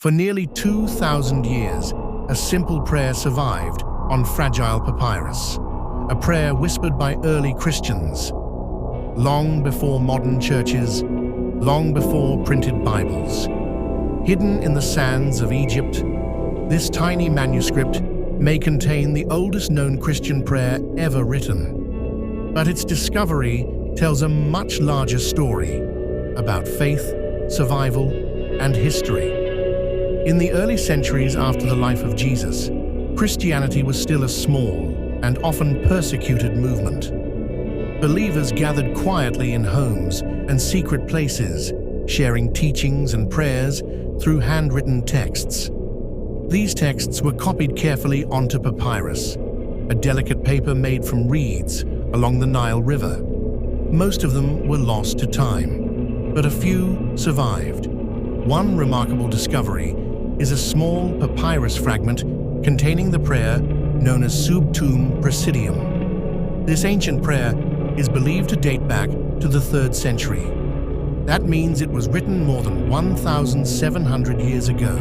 For nearly 2,000 years, a simple prayer survived on fragile papyrus, a prayer whispered by early Christians, long before modern churches, long before printed Bibles. Hidden in the sands of Egypt, this tiny manuscript may contain the oldest known Christian prayer ever written. But its discovery tells a much larger story about faith, survival, and history. In the early centuries after the life of Jesus, Christianity was still a small and often persecuted movement. Believers gathered quietly in homes and secret places, sharing teachings and prayers through handwritten texts. These texts were copied carefully onto papyrus, a delicate paper made from reeds along the Nile River. Most of them were lost to time, but a few survived. One remarkable discovery is a small papyrus fragment containing the prayer known as Sub Tuum Praesidium. This ancient prayer is believed to date back to the 3rd century. That means it was written more than 1,700 years ago.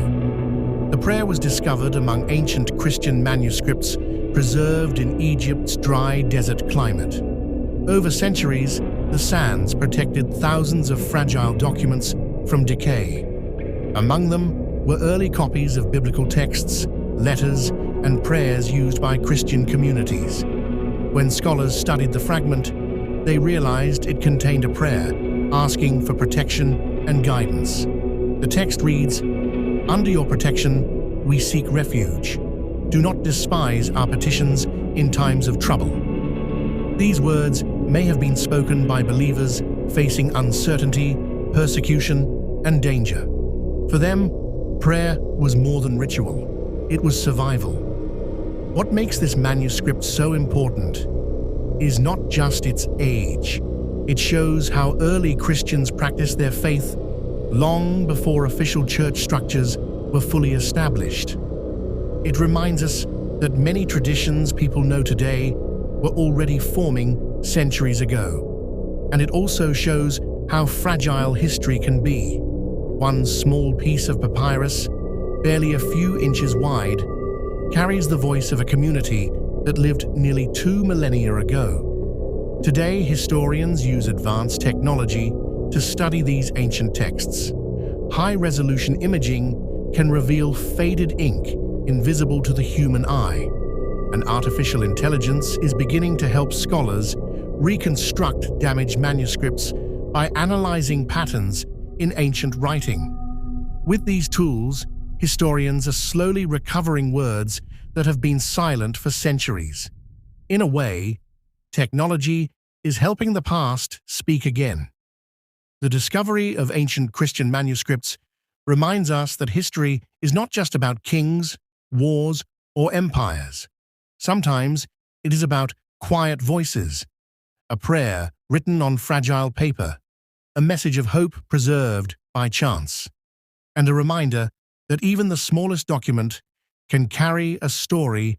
The prayer was discovered among ancient Christian manuscripts preserved in Egypt's dry desert climate. Over centuries, the sands protected thousands of fragile documents from decay. Among them were early copies of biblical texts, letters, and prayers used by Christian communities. When scholars studied the fragment, they realized it contained a prayer asking for protection and guidance. The text reads, "Under your protection, we seek refuge. Do not despise our petitions in times of trouble." These words may have been spoken by believers facing uncertainty, persecution, and danger. For them, prayer was more than ritual. It was survival. What makes this manuscript so important is not just its age. It shows how early Christians practiced their faith long before official church structures were fully established. It reminds us that many traditions people know today were already forming centuries ago. And it also shows how fragile history can be. One small piece of papyrus, barely a few inches wide, carries the voice of a community that lived nearly 2 millennia ago. Today, historians use advanced technology to study these ancient texts. High-resolution imaging can reveal faded ink invisible to the human eye, and artificial intelligence is beginning to help scholars reconstruct damaged manuscripts by analyzing patterns in ancient writing. With these tools, historians are slowly recovering words that have been silent for centuries. In a way, technology is helping the past speak again. The discovery of ancient Christian manuscripts reminds us that history is not just about kings, wars, or empires. Sometimes it is about quiet voices, a prayer written on fragile paper, a message of hope preserved by chance, and a reminder that even the smallest document can carry a story